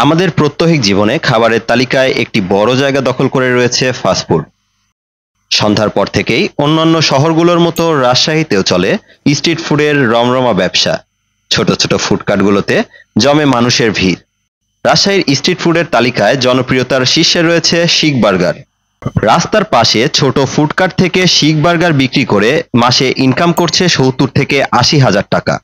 আমাদের প্রত্যহিক জীবনে খাবারের তালিকায় একটি বড় জায়গা দখল করে রয়েছে ফাস্টফুড। সন্ধ্যার পর থেকেই অন্যান্য শহরগুলোর মতো রাজশাহীতেও চলে স্ট্রিট ফুডের রমরমা ব্যবসা। ছোট ছোট ফুডকার্টগুলোতে জমে মানুষের ভিড়। রাজশাহীর স্ট্রিট ফুডের তালিকায় জনপ্রিয়তার শীর্ষে রয়েছে শিক বার্গার। রাস্তার পাশে ছোট ফুডকার্ট থেকে শিক বার্গার বিক্রি করে মাসে ইনকাম করছে ৭০ থেকে ৮০ হাজার টাকা।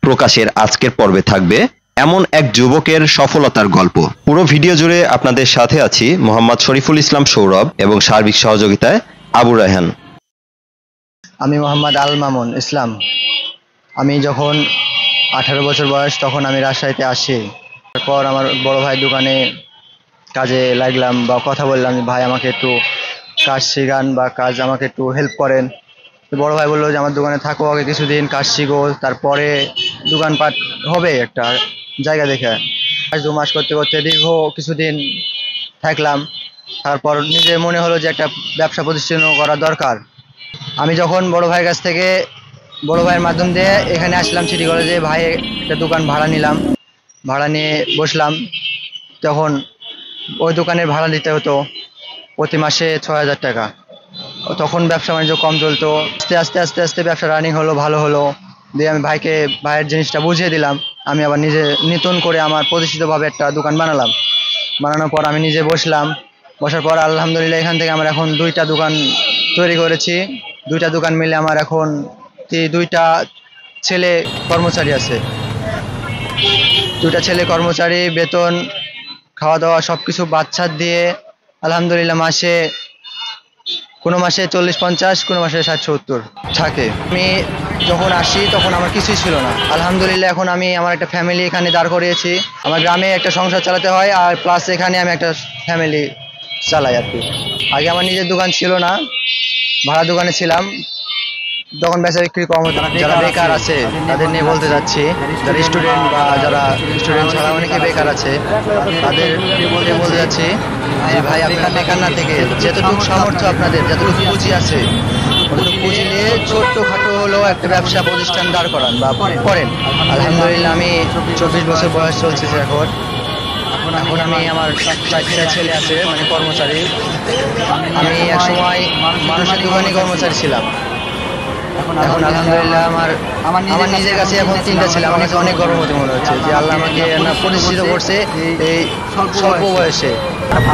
প্রকাশের আজকের পর্বে থাকবে এমন এক যুবকের সফলতার গল্প। পুরো ভিডিও জুড়ে আপনাদের সাথে আছি মোহাম্মদ শরীফুল ইসলাম সৌরভ এবং সার্বিক সহযোগিতায় আবু রায়হান। আমি মোহাম্মদ আল মামুন ইসলাম। আমি যখন 18 বছর বয়স তখন আমি রাজশাহীতে আসি। তারপর আমার বড় ভাই দোকানে কাজে লাগলাম বা কথা বললাম, ভাই আমাকে একটু কাজ শেখান বা কাজ আমাকে একটু হেল্প করেন। তো বড় ভাই বললো যে আমার দোকানে থাকো, আগে কিছুদিন কাজ শিখো, তারপরে দোকানপাট হবে একটা জায়গা দেখে। 2 মাস করতে করতে দীর্ঘ কিছুদিন থাকলাম। তারপর নিজে মনে হলো যে একটা ব্যবসা প্রতিষ্ঠান করা দরকার। আমি যখন বড় ভাইয়ের কাছ থেকে বড় ভাইয়ের মাধ্যম দিয়ে এখানে আসলাম সিটি কলেজে, ভাই একটা দোকান ভাড়া নিলাম। ভাড়া নিয়ে বসলাম। তখন ওই দোকানের ভাড়া দিতে হতো প্রতি মাসে ৬,০০০ টাকা। তখন ব্যবসা বাণিজ্য কম চলতো। আস্তে আস্তে আস্তে আস্তে ব্যবসা রানিং হলো, ভালো হলো। দিয়ে আমি ভাইয়ের জিনিসটা বুঝিয়ে দিলাম। আমি আবার নিজে নতুন করে আমার প্রতিষ্ঠিতভাবে একটা দোকান বানালাম। বানানোর পর আমি নিজে বসলাম। বসার পর আলহামদুলিল্লাহ এখান থেকে আমার এখন 2টা দোকান তৈরি করেছি। 2টা দোকান মিলে আমার এখন 2টা ছেলে কর্মচারী আছে। 2টা ছেলে কর্মচারী, বেতন, খাওয়া দাওয়া সব কিছু বাচ্চা দিয়ে আলহামদুলিল্লাহ মাসে কোনো মাসে 40-50, কোনো মাসে 60-70 থাকে। আমি যখন আসি তখন আমার কিছুই ছিল না। আলহামদুলিল্লাহ এখন আমি আমার একটা ফ্যামিলি এখানে দাঁড় করিয়েছি। আমার গ্রামে একটা সংসার চালাতে হয়, আর প্লাস এখানে আমি একটা ফ্যামিলি চালাই আর কি। আগে আমার নিজের দোকান ছিল না, ভাড়া দোকানে ছিলাম। তখন বেচা বিক্রি কম হতো। যারা বেকার আছে তাদের নিয়ে বলতে যাচ্ছি, যারা স্টুডেন্ট বা যারা স্টুডেন্ট ছাড়া অনেকে বেকার আছে তাদের বলতে যাচ্ছি যে ভাই আপনারা বেকার না থেকে যতটুকু সামর্থ্য আপনাদের, যতটুকু পুঁজি আছে, ওটুকু পুঁজি নিয়ে ছোট্টখাটো হলেও একটা ব্যবসা প্রতিষ্ঠান দাঁড় করান বা করেন। আলহামদুলিল্লাহ আমি 24 বছর বয়স চলছে এখন। আমি আমার 4টা ছেলে আছে, মানে কর্মচারী। আমি একসময় মানুষের দোকানে কর্মচারী ছিলাম। এখন আলহামদুলিল্লাহ আমার নিজের কাছে এখন 3টা ছেলে। আমার কাছে অনেক গর্ববোধ মনে হচ্ছে যে আল্লাহ আমাকে প্রতিষ্ঠিত করছে এই স্বল্প বয়সে।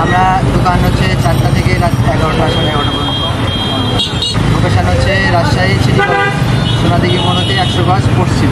আমরা দোকান হচ্ছে 4টা থেকে রাত 11টা, সাড়ে 11টা পর্যন্ত। লোকেশান হচ্ছে রাজশাহী সিটি কলেজ, সোনাদিঘি মনোতে 105 পশ্চিম।